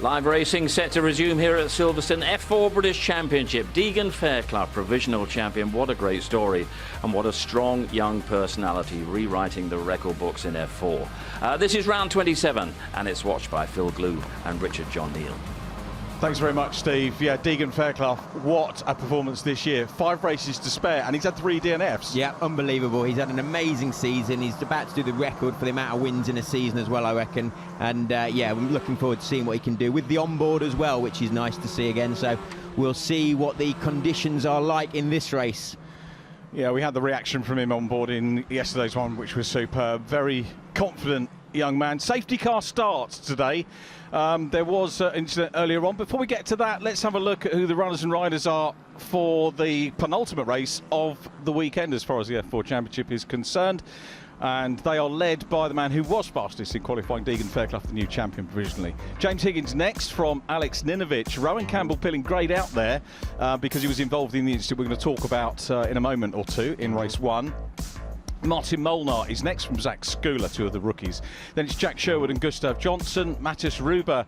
Live racing set to resume here at Silverstone. F4 British Championship. Deagen Fairclough, provisional champion. What a great story, and what a strong young personality rewriting the record books in F4. This is round 27, and it's watched by Phil Glue and Richard John Neal. Thanks very much, Steve. Yeah, Deagen Fairclough, what a performance this year. 5 races to spare, and he's had 3 DNFs. Yeah, unbelievable. He's had an amazing season. He's about to do the record for the amount of wins in a season as well, I reckon. And yeah, I'm looking forward to seeing what he can do with the onboard as well, which is nice to see again. So we'll see what the conditions are like in this race. Yeah, we had the reaction from him on board in yesterday's one, which was superb. Very confident young man. Safety car starts today. There was an incident earlier on. Before we get to that, let's have a look at who the runners and riders are for the penultimate race of the weekend as far as the F4 Championship is concerned. And they are led by the man who was fastest in qualifying, Deagen Fairclough, the new champion provisionally. James Higgins next from Alex Ninovich. Rowan Campbell-Pilling greyed out there because he was involved in the incident we're going to talk about in a moment or two in race 1. Martin Molnar is next from Zach Skula, 2 of the rookies. Then it's Jack Sherwood and Gustav Johnson, Mattis Ruber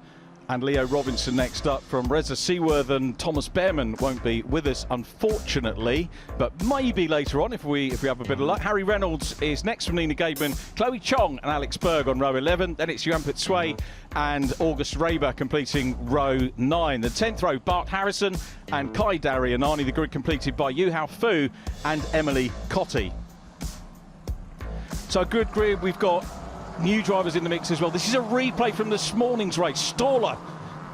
and Leo Robinson next up. From Reza Seaworthen, Thomas Behrman won't be with us, unfortunately, but maybe later on if we have a bit of luck. Harry Reynolds is next from Nina Gateman, Chloe Chong and Alex Berg on row 11. Then it's Yuan Sway and August Raber completing row 9. The 10th row, Bart Harrison and Kai Darianani. The grid completed by Yuhao Fu and Emily Cotty. So a good grid. We've got new drivers in the mix as well. This is a replay from this morning's race. Staller,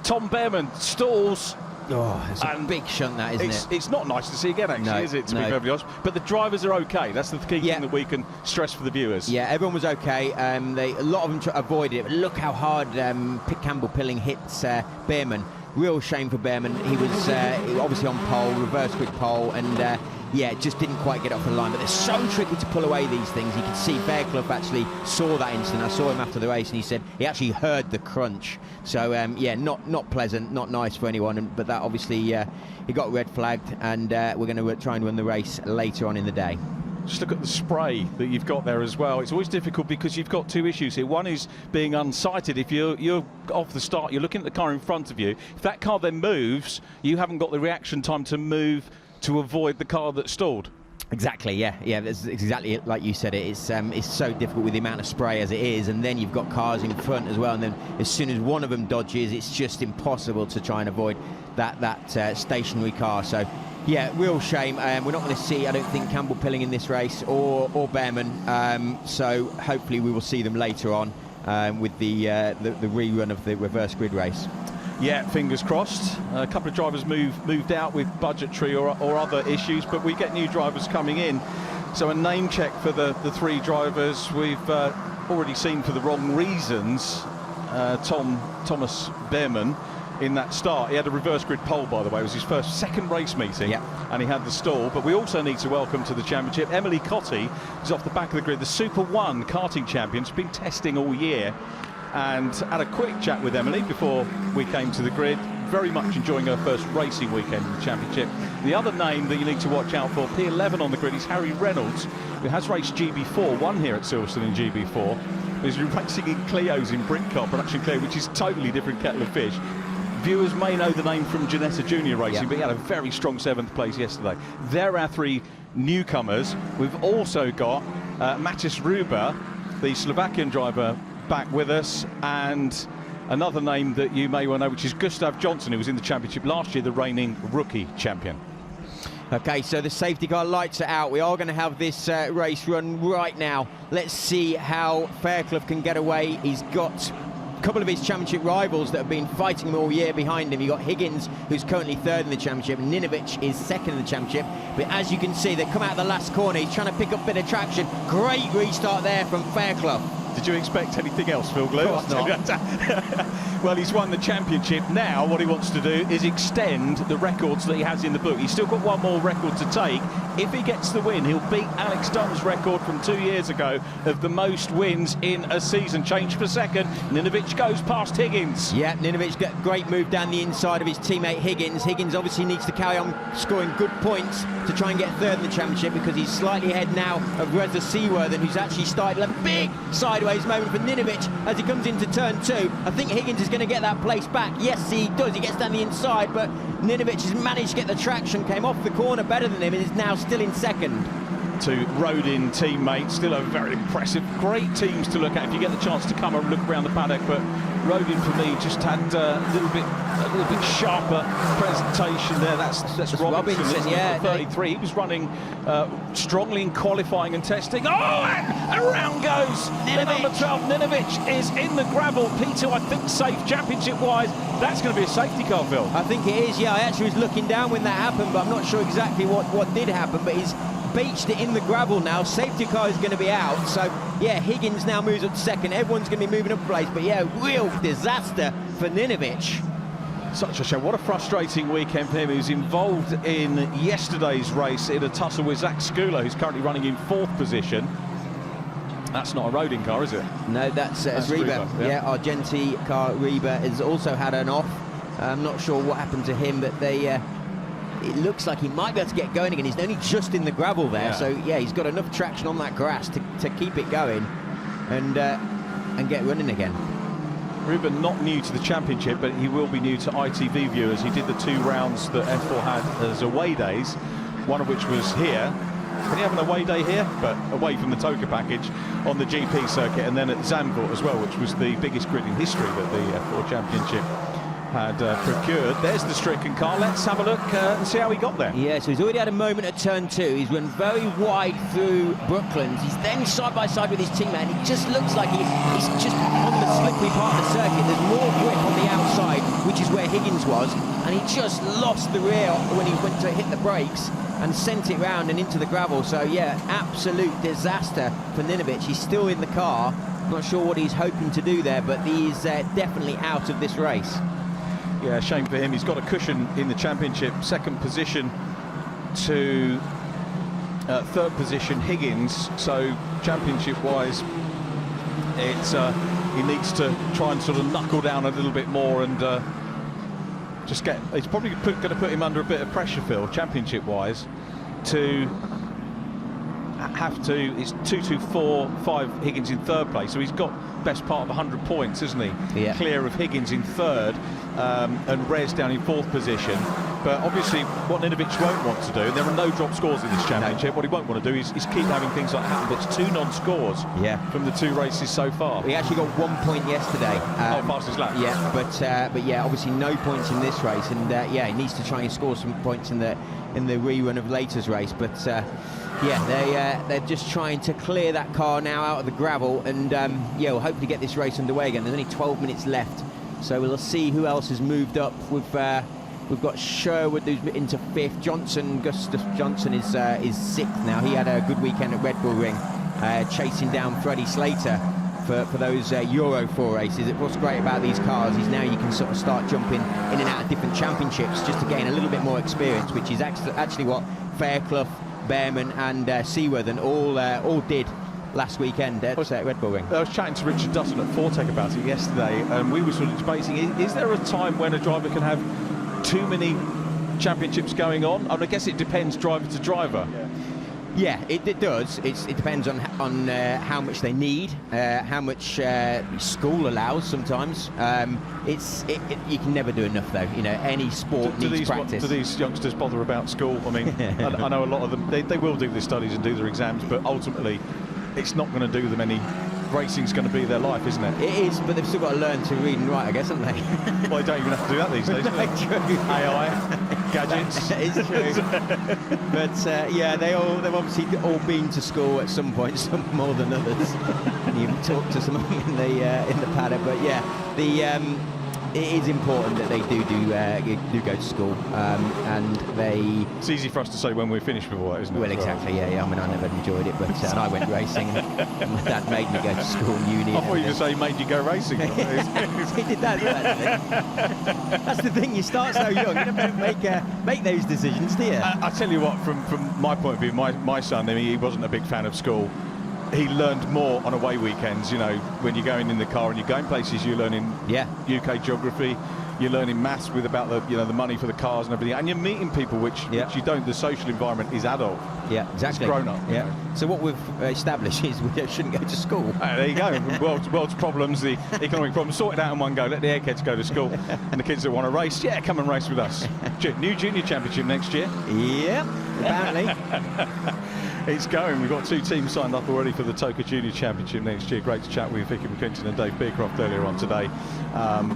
Tom Behrman stalls. Oh, it's a big shunt, that, isn't it? It's not nice to see again, actually, is it, to be perfectly honest? But the drivers are okay. That's the key thing that we can stress for the viewers. Yeah, everyone was okay. A lot of them avoided it. But look how hard Campbell-Pilling hits Behrman. Real shame for Behrman. He was obviously on pole, reverse grid pole, and yeah, just didn't quite get off the line. But they're so tricky to pull away, these things. You can see Fairclough actually saw that incident. I saw him after the race, and he said he actually heard the crunch. So yeah, not pleasant, not nice for anyone. But that obviously he got red flagged, and we're going to try and run the race later on in the day. Just look at the spray that you've got there as well. It's always difficult because you've got 2 issues here. One is being unsighted. If you're off the start, you're looking at the car in front of you. If that car then moves, you haven't got the reaction time to move to avoid the car that stalled. Exactly, yeah, that's exactly like you said it. It's so difficult with the amount of spray as it is, and then you've got cars in front as well, and then as soon as one of them dodges, it's just impossible to try and avoid that stationary car. So yeah, real shame. We're not going to see, I don't think, Campbell-Pilling in this race or Behrman. So hopefully we will see them later on with the rerun of the reverse grid race. Yeah, fingers crossed. A couple of drivers moved out with budgetary or other issues, but we get new drivers coming in. So a name check for the 3 drivers we've already seen for the wrong reasons. Thomas Behrman in that start. He had a reverse grid pole, by the way. It was his second race meeting, and he had the stall. But we also need to welcome to the championship Emily Cotty, who's off the back of the grid, the Super 1 karting champion. She's been testing all year, and had a quick chat with Emily before we came to the grid. Very much enjoying her first racing weekend in the championship. The other name that you need to watch out for, P11 on the grid, is Harry Reynolds, who has raced GB4, won here at Silverstone in GB4. He's been racing in Clio's in Brincar, Production Clio, which is totally different kettle of fish. Viewers may know the name from Janetta Junior Racing, but he had a very strong 7th place yesterday. There are 3 newcomers. We've also got Mattis Ruber, the Slovakian driver, back with us, and another name that you may well know, which is Gustav Johnson, who was in the championship last year, the reigning rookie champion. Okay, so the safety car lights are out. We are going to have this race run right now. Let's see how Fairclough can get away. He's got a couple of his championship rivals that have been fighting him all year behind him. You've got Higgins, who's currently 3rd in the championship, and Ninovich is 2nd in the championship. But as you can see, they come out of the last corner. He's trying to pick up a bit of traction. Great restart there from Fairclough. Did you expect anything else, Phil Glue? Of course not. Well, he's won the championship. Now what he wants to do is extend the records that he has in the book. He's still got one more record to take. If he gets the win, he'll beat Alex Dunn's record from 2 years ago of the most wins in a season. Change for second. Ninovich goes past Higgins. Yeah, Ninovich got a great move down the inside of his teammate Higgins. Higgins obviously needs to carry on scoring good points to try and get 3rd in the championship, because he's slightly ahead now of Reza Seaworthen, who's actually started a big sideways sideways moment for Ninovic as he comes into turn 2. I think Higgins is going to get that place back. Yes, he does. He gets down the inside, but Ninovic has managed to get the traction, came off the corner better than him, and is now still in second. To Rodin teammates, still a very impressive, great teams to look at if you get the chance to come and look around the paddock. But Rodin, for me, just had a little bit sharper presentation there. That's Robinson, yeah, 33. He was running strongly in qualifying and testing. Oh, and around goes the number 12. Ninovic is in the gravel. P2, I think, safe championship-wise. That's going to be a safety car, Phil. I think it is. Yeah, I actually was looking down when that happened, but I'm not sure exactly what did happen. But he's beached it in the gravel now. Safety car is going to be out, so yeah, Higgins now moves up to second. Everyone's going to be moving up a place, but yeah, real disaster for Ninovic. Such a shame. What a frustrating weekend for him. He was involved in yesterday's race in a tussle with Zach Skula, who's currently running in 4th position. That's not a Rodin car, is it? No, that's Reba. Yeah, Argenti car Reba has also had an off. I'm not sure what happened to him, but they it looks like he might be able to get going again. He's only just in the gravel there, so yeah, he's got enough traction on that grass to keep it going and get running again. Ruben not new to the championship, but he will be new to ITV viewers. He did the 2 rounds that F4 had as away days, one of which was here. Can he have an away day here? But away from the Toka package on the GP circuit, and then at Zandvoort as well, which was the biggest grid in history that the F4 championship had procured. There's the stricken car. Let's have a look and see how he got there. Yeah, so he's already had a moment at turn 2. He's run very wide through Brooklands. He's then side by side with his teammate, and it just looks like he's just on the slippery part of the circuit. There's more grip on the outside, which is where Higgins was, and he just lost the rear when he went to hit the brakes and sent it round and into the gravel. So yeah, absolute disaster for Ninovic. He's still in the car. Not sure what he's hoping to do there, but he's definitely out of this race. Yeah, shame for him. He's got a cushion in the championship. 2nd position to 3rd position Higgins. So championship-wise, it's he needs to try and sort of knuckle down a little bit more and just get. It's probably going to put him under a bit of pressure, Phil, championship-wise, to have to. It's 2-2-4-5 Higgins in 3rd place, so he's got best part of 100 points, isn't he? Yeah. Clear of Higgins in 3rd. And Rez down in 4th position. But obviously what Ninovic won't want to do, and there are no drop scores in this championship, what he won't want to do is keep having things like happen. But it's 2 non-scores from the 2 races so far. He actually got 1 point yesterday. Fastest lap. Yeah, but yeah, obviously no points in this race, and yeah, he needs to try and score some points in the rerun of Later's race. But yeah, they're just trying to clear that car now out of the gravel, and yeah, we'll hopefully get this race underway again. There's only 12 minutes left. So we'll see who else has moved up. We've got Sherwood who's into 5th. Gustav Johnson is 6th now. He had a good weekend at Red Bull Ring, chasing down Freddie Slater for those Euro 4 races. What's great about these cars is now you can sort of start jumping in and out of different championships just to gain a little bit more experience, which is actually what Fairclough, Behrman and Seaworthen all did last weekend at Red Bull Ring. I was chatting to Richard Dutton at Fortec about it yesterday, and we were sort of debating, is there a time when a driver can have too many championships going on? I guess it depends driver to driver. Yeah, it does. It depends on how much they need, how much school allows sometimes. You can never do enough though. You know, any sport needs practice. Do these youngsters bother about school? I mean, I know a lot of them, they will do their studies and do their exams, but ultimately it's not going to do them any. Racing's going to be their life, isn't it? It is, but they've still got to learn to read and write, I guess, haven't they? Well, they don't even have to do that these days, do they? True. AI, gadgets. It's true. But yeah, they've obviously all been to school at some point, some more than others. And you've talked to some of them in the paddock, but yeah, it is important that they do go to school, and they. It's easy for us to say when we're finished with all that, isn't it? Well, exactly. Yeah. I mean, I never enjoyed it, but and I went racing. And my dad made me go to school and uni. I thought you were going to say he made you go racing. He did that. That's the thing. You start so young, you don't make those decisions, do you? I tell you what, from my point of view, my son, I mean, he wasn't a big fan of school. He learned more on away weekends, you know, when you're going in the car and you're going places, you're learning UK geography, you're learning maths with about the money for the cars and everything, and you're meeting people which you don't. The social environment is adult. Yeah, exactly. It's grown up. Yeah. So what we've established is we shouldn't go to school. There you go. world's problems, the economic problems, sort it out in one go. Let the airheads go to school, and the kids that want to race, come and race with us. New junior championship next year. Yeah, apparently. It's going. We've got 2 teams signed up already for the TOCA Junior Championship next year. Great to chat with Vicky McClinton and Dave Beecroft earlier on today.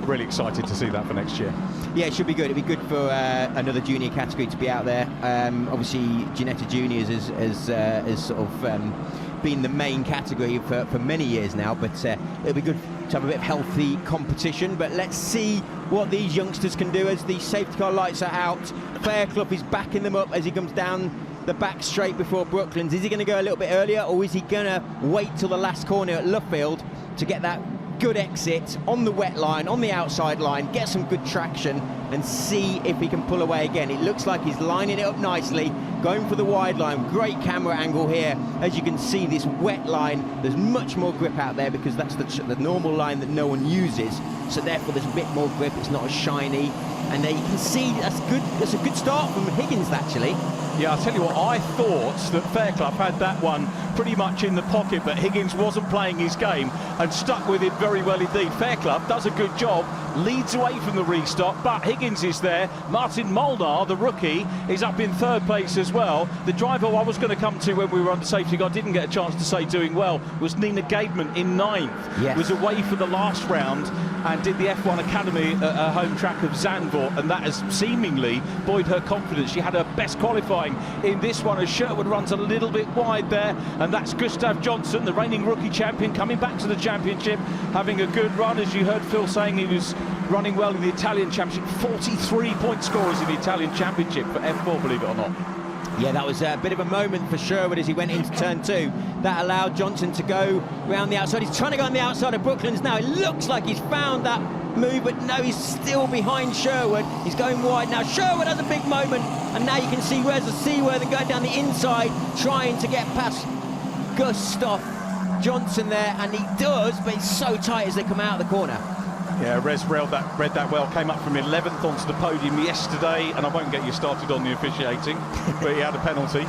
Really excited to see that for next year. Yeah, it should be good. It'd be good for another junior category to be out there. Obviously, Ginetta Juniors has sort of been the main category for many years now, but it'll be good to have a bit of healthy competition. But let's see what these youngsters can do as the safety car lights are out. Fairclough is backing them up as he comes down the back straight before Brooklands. Is he going to go a little bit earlier, or is he going to wait till the last corner at Luffield to get that good exit on the wet line, on the outside line, get some good traction and see if he can pull away again? It looks like he's lining it up nicely, going for the wide line. Great camera angle here. As you can see, this wet line, there's much more grip out there because that's the normal line that no one uses, so therefore there's a bit more grip. It's not as shiny, and there you can see that's good. That's a good start from Higgins, actually. Yeah, I'll tell you what, I thought that Fairclough had that one pretty much in the pocket, but Higgins wasn't playing his game and stuck with it very well indeed. Fairclough does a good job, leads away from the restock, but Higgins is there. Martin Molnar, the rookie, is up in 3rd place as well. The driver I was going to come to when we were on the safety car, didn't get a chance to say doing well, was Nina Gaidman in 9th. Yes. Was away for the last round and did the F1 Academy at her home track of Zandvoort, and that has seemingly buoyed her confidence. She had her best qualifying in this one as Sherwood runs a little bit wide there, and that's Gustav Johnson, the reigning rookie champion, coming back to the championship, having a good run. As you heard Phil saying, he was running well in the Italian championship. 43-point scorers in the Italian championship for F4, believe it or not. Yeah, that was a bit of a moment for Sherwood as he went into turn 2. That allowed Johnson to go round the outside. He's trying to go on the outside of Brooklands now. It looks like he's found that move, but no, he's still behind Sherwood. He's going wide now. Sherwood has a big moment, and now you can see where's the Seaworthy going down the inside, trying to get past Gustav Johnson there, and he does, but it's so tight as they come out of the corner. Yeah, Rez read that well, came up from 11th onto the podium yesterday, and I won't get you started on the officiating, but he had a penalty.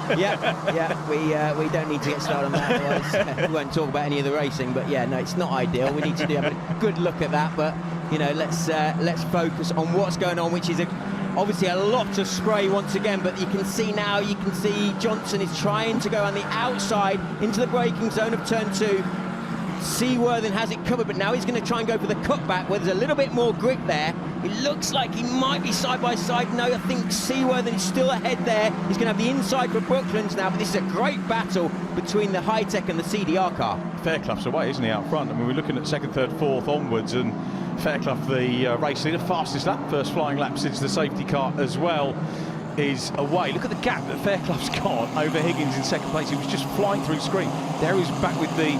We don't need to get started on that, otherwise we won't talk about any of the racing. But yeah, no, it's not ideal. We need to have a good look at that, but you know, let's focus on what's going on, which is obviously a lot of spray once again. But you can see now, Johnson is trying to go on the outside into the braking zone of turn 2. Seaworthy has it covered, but now he's going to try and go for the cutback where there's a little bit more grip there. It looks like he might be side by side. No, I think Seaworthy is still ahead there. He's going to have the inside for Brooklands now, but this is a great battle between the Hitech and the CDR car. Fairclough's away, isn't he, out front? I mean, we're looking at 2nd, 3rd, 4th onwards, and Fairclough, the race leader, fastest lap, first flying lap since the safety car as well, is away. Look at the gap that Fairclough's got over Higgins in 2nd place. He was just flying through screen. There he's back with the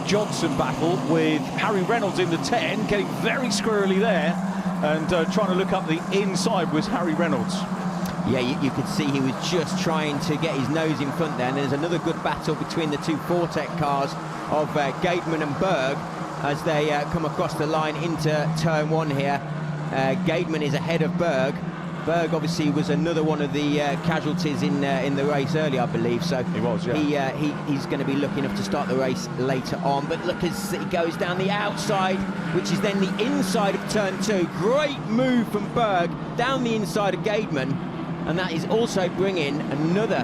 Johnson battle with Harry Reynolds in the 10, getting very squirrely there, and trying to look up the inside was Harry Reynolds. Yeah, you could see he was just trying to get his nose in front there, and there's another good battle between the 2 Fortec cars of Gaidman and Berg as they come across the line into turn 1 here. Gaidman is ahead of Berg. Berg obviously was another one of the casualties in the race earlier, I believe. So he was, yeah. He's going to be lucky enough to start the race later on. But look as he goes down the outside, which is then the inside of turn 2. Great move from Berg down the inside of Gaidman, and that is also bringing another.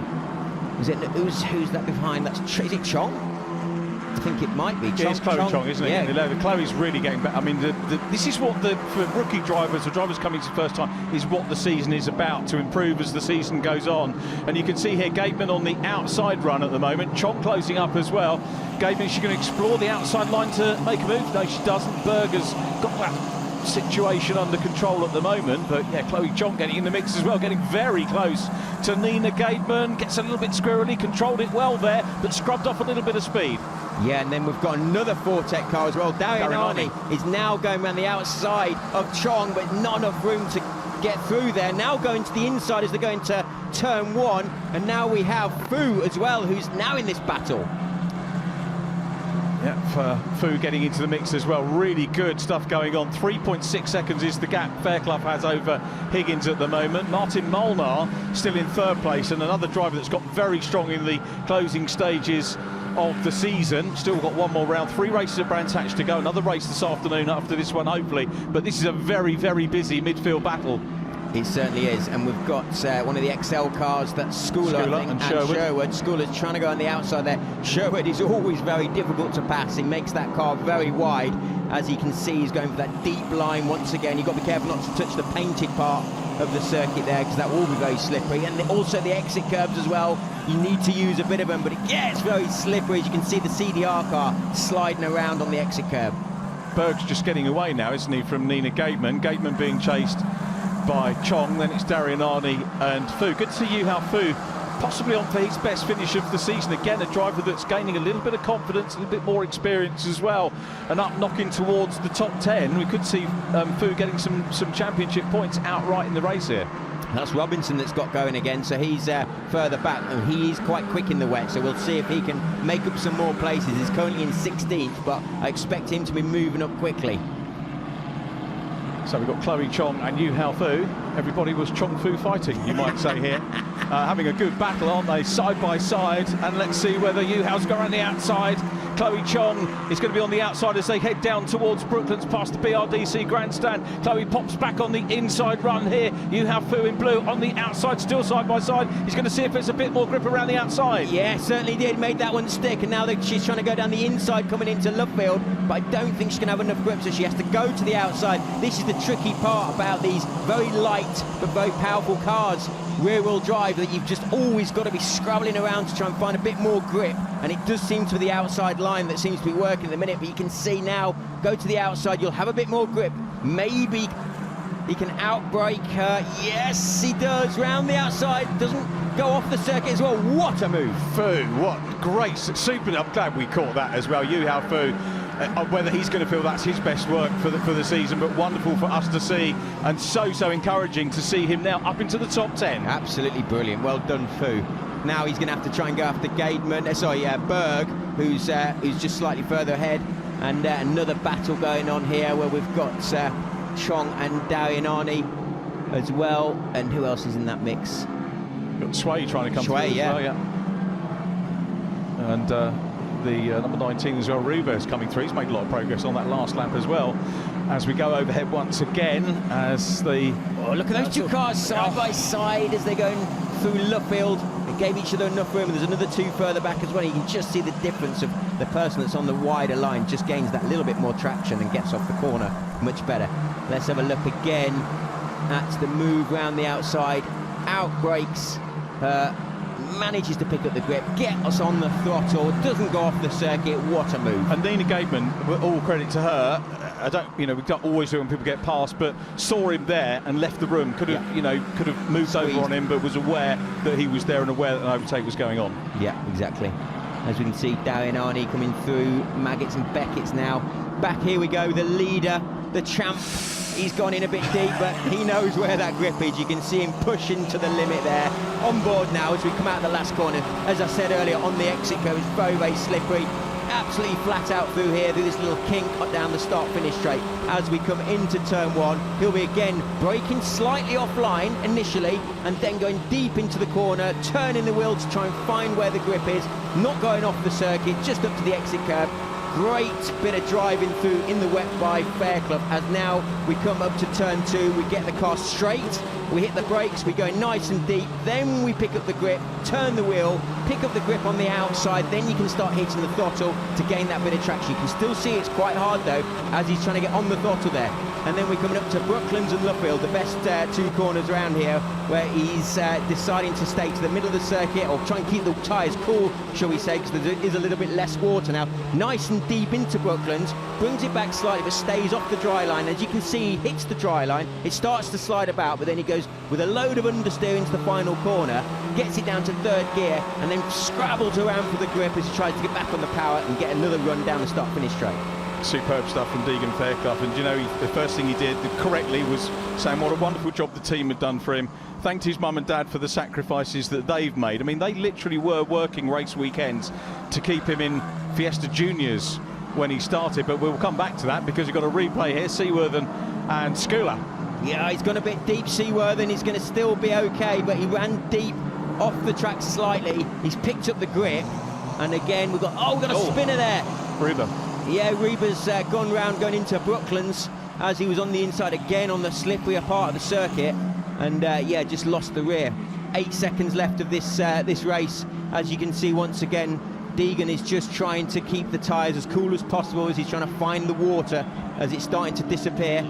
Who's that behind? Is it Chong? I think it might be. Yeah, it's Chloe Chong, isn't it? Yeah. Chloe's really getting better. I mean, this is what for rookie drivers, or drivers coming to the first time, is what the season is about, to improve as the season goes on. And you can see here Gaidman on the outside run at the moment. Chong closing up as well. Gaidman, she's going to explore the outside line to make a move. No, she doesn't. Berg has got that situation under control at the moment, but yeah, Chloe Chong getting in the mix as well, getting very close to Nina Gaidman. Gets a little bit squirrely, controlled it well there, but scrubbed off a little bit of speed. Yeah, and then we've got another Fortec car as well. Darian Arney is now going around the outside of Chong, but not enough room to get through there. Now going to the inside as they're going to turn 1, and now we have Fu as well, who's now in this battle. Yeah, Fu getting into the mix as well. Really good stuff going on. 3.6 seconds is the gap Fairclough has over Higgins at the moment. Martin Molnar still in third place, and another driver that's got very strong in the closing stages of the season. Still got one more round, 3 races at Brands Hatch to go. Another race this afternoon after this one, hopefully. But this is a very, very busy midfield battle. It certainly is, and we've got one of the XL cars, that's Schooler, I think, and Sherwood. Schooler's trying to go on the outside there. Sherwood is always very difficult to pass. He makes that car very wide. As you can see, he's going for that deep line once again. You've got to be careful not to touch the painted part of the circuit there, because that will be very slippery. And also the exit curbs as well. You need to use a bit of them, but it gets very slippery. As you can see, the CDR car sliding around on the exit curb. Berg's just getting away now, isn't he, from Nina Gateman. Gateman being chased by Chong, then it's Darian Arney and Fu. Good to see Yu Hao Fu possibly on for his best finish of the season. Again, a driver that's gaining a little bit of confidence, a little bit more experience as well, and up knocking towards the top 10. We could see Fu getting some championship points outright in the race here. That's Robinson that's got going again, so he's further back, and he is quite quick in the wet, so we'll see if he can make up some more places. He's currently in 16th, but I expect him to be moving up quickly. So we've got Chloe Chong and Yu Hao Fu. Everybody was Chong Fu fighting, you might say here. Having a good battle, aren't they, side by side? And let's see whether Yu Hao's going around the outside. Chloe Chong is going to be on the outside as they head down towards Brooklands past the BRDC grandstand. Chloe pops back on the inside run here. Yu Hao Fu in blue on the outside, still side by side. He's going to see if there's a bit more grip around the outside. Yeah, certainly did. Made that one stick, and now she's trying to go down the inside coming into Lovefield, but I don't think she's going to have enough grip, so she has to go to the outside. This is the tricky part about these very light but very powerful cars, rear-wheel drive, that you've just always got to be scrabbling around to try and find a bit more grip, and it does seem to be the outside line that seems to be working at the minute. But you can see now, go to the outside, you'll have a bit more grip. Maybe he can outbrake her. Yes, he does. Round the outside, doesn't go off the circuit as well. What a move. Fu, what great, super. I'm glad we caught that as well. Yu Hao Fu, whether he's going to feel that's his best work for the season, but wonderful for us to see, and so encouraging to see him now up into the top 10. Absolutely brilliant. Well done, Fu. Now he's going to have to try and go after Gateman, Berg, who's just slightly further ahead, and another battle going on here where we've got Chong and Darian Arney as well. And who else is in that mix? Got Sway trying to come through as well, yeah. And the number 19 as well, Rubers, coming through. He's made a lot of progress on that last lap as well. As we go overhead once again, as the... Oh, look at those two cars side by side as they're going through Luffield. They gave each other enough room, and there's another two further back as well. You can just see the difference of the person that's on the wider line just gains that little bit more traction and gets off the corner much better. Let's have a look again at the move round the outside. Outbrakes, manages to pick up the grip, get us on the throttle, doesn't go off the circuit. What a move. And Nina Gateman, all credit to her. We don't always do it when people get past, but saw him there and left the room. Could have, could have moved over on him, but was aware that he was there and aware that an overtake was going on. Yeah, exactly. As we can see, Darian Arney coming through, Maggots and Beckett's now. Back here we go, the leader, the champ. He's gone in a bit deep, but he knows where that grip is. You can see him pushing to the limit there. On board now as we come out of the last corner. As I said earlier, on the exit curve, it's very, very slippery. Absolutely flat out through here, through this little kink down the start-finish straight. As we come into turn one, he'll be again braking slightly offline initially, and then going deep into the corner, turning the wheel to try and find where the grip is, not going off the circuit, just up to the exit curve. Great bit of driving through in the wet by Fairclough. As now we come up to turn two, we get the car straight, we hit the brakes, we go nice and deep, then we pick up the grip, turn the wheel, pick up the grip on the outside, then you can start hitting the throttle to gain that bit of traction. You can still see it's quite hard though, as he's trying to get on the throttle there. And then we're coming up to Brooklands and Luffield, the best two corners around here, where he's deciding to stay to the middle of the circuit, or try and keep the tyres cool, shall we say, because there is a little bit less water now. Nice and deep into Brooklands, brings it back slightly, but stays off the dry line. As you can see, he hits the dry line, it starts to slide about, but then he goes with a load of understeer into the final corner, gets it down to third gear, and then scrabbles around for the grip as he tries to get back on the power and get another run down the start-finish straight. Superb stuff from Deagen Fairclough, and the first thing he did correctly was saying what a wonderful job the team had done for him. Thanked his mum and dad for the sacrifices that they've made. I mean, they literally were working race weekends to keep him in Fiesta Juniors when he started, but we'll come back to that because we've got a replay here. Seaworthen and Schooler. Yeah, he's gone a bit deep, Seaworthen. He's going to still be okay, but he ran deep off the track slightly. He's picked up the grip, and again we've got a spinner there. Reba. Yeah, Reba's gone round, going into Brooklands as he was on the inside again on the slipperier part of the circuit, and yeah, just lost the rear. 8 seconds left of this this race. As you can see, once again, Deagen is just trying to keep the tyres as cool as possible as he's trying to find the water as it's starting to disappear.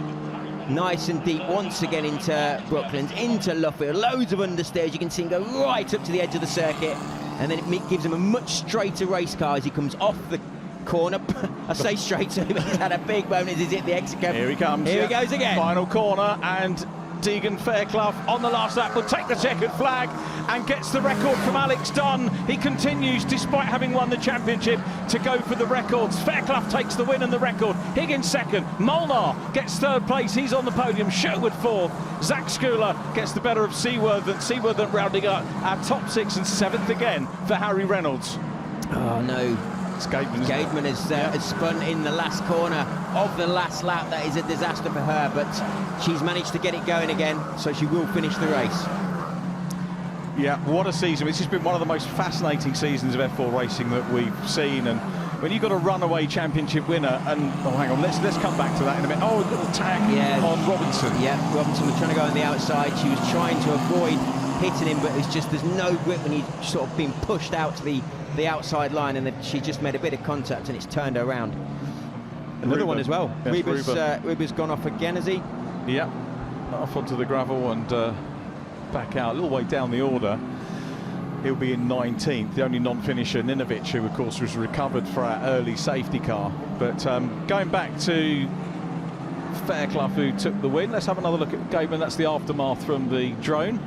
Nice and deep once again into Brooklands, into Luffield, loads of understeers. You can see him go right up to the edge of the circuit, and then it gives him a much straighter race car as he comes off the corner. I say straight, so he's had a big moment as he's hit the exit curve. Here he comes. Here he goes again. Final corner, and Deagen Fairclough on the last lap will take the checkered flag and gets the record from Alex Dunn. He continues, despite having won the championship, to go for the records. Fairclough takes the win and the record. Higgins second. Molnar gets third place. He's on the podium. Sherwood fourth. Zach Schooler gets the better of Seaworthen. Seaworthen rounding up our top 6 and 7th again for Harry Reynolds. Oh no. Gateman has spun in the last corner of the last lap. That is a disaster for her, but she's managed to get it going again, so she will finish the race. Yeah, what a season. This has been one of the most fascinating seasons of F4 racing that we've seen, and when you've got a runaway championship winner, and hang on, let's come back to that in a minute. Oh, a little tag on Robinson. Yeah, Robinson was trying to go on the outside. She was trying to avoid hitting him, but it's just there's no grip when he's sort of being pushed out to the outside line, and then she just made a bit of contact and it's turned her around. Another one as well. Yes, Reba's gone off again, has he? Yeah, off onto the gravel and back out, a little way down the order. He'll be in 19th, the only non-finisher, Ninovic, who of course was recovered for our early safety car. But going back to Fairclough, who took the win, let's have another look at Gateman. That's the aftermath from the drone.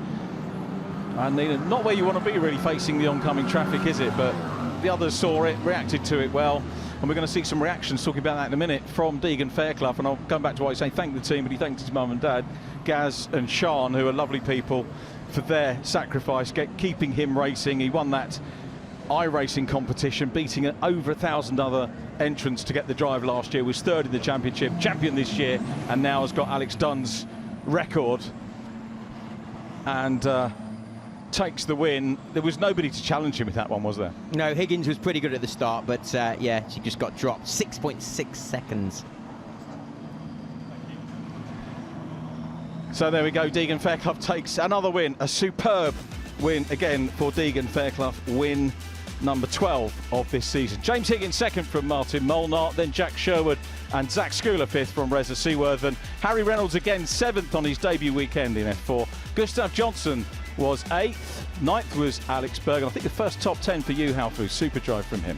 And not where you want to be really facing the oncoming traffic, is it? But the others saw it, reacted to it well, and we're going to see some reactions, talking about that in a minute, from Deagen Fairclough. And I'll come back to what he's saying, thank the team, but he thanked his mum and dad, Gaz and Sean, who are lovely people, for their sacrifice, keeping him racing. He won that iRacing competition, beating over 1,000 other entrants to get the drive last year, was third in the championship, champion this year, and now has got Alex Dunn's record. And takes the win. There was nobody to challenge him with that one, was there? No, Higgins was pretty good at the start, but yeah, she just got dropped. 6.6 seconds. So there we go, Deagen Fairclough takes another win, a superb win again for Deagen Fairclough, win number 12 of this season. James Higgins second from Martin Molnar, then Jack Sherwood and Zach Schooler fifth from Reza Seaworthen. Harry Reynolds again 7th on his debut weekend in F4. Gustav Johnson was 8th, 9th was Alex Bergen. I think the first top 10 for you, Halfu, super drive from him.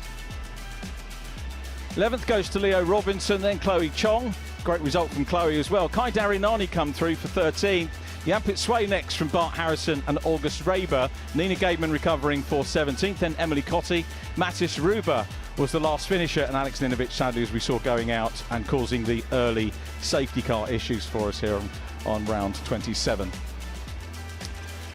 11th goes to Leo Robinson, then Chloe Chong. Great result from Chloe as well. Kai Darinani come through for 13th. Yampit Sway next from Bart Harrison and August Raber. Nina Gateman recovering for 17th, then Emily Cotti. Mattis Ruber was the last finisher, and Alex Ninovic, sadly, as we saw, going out and causing the early safety car issues for us here on round 27.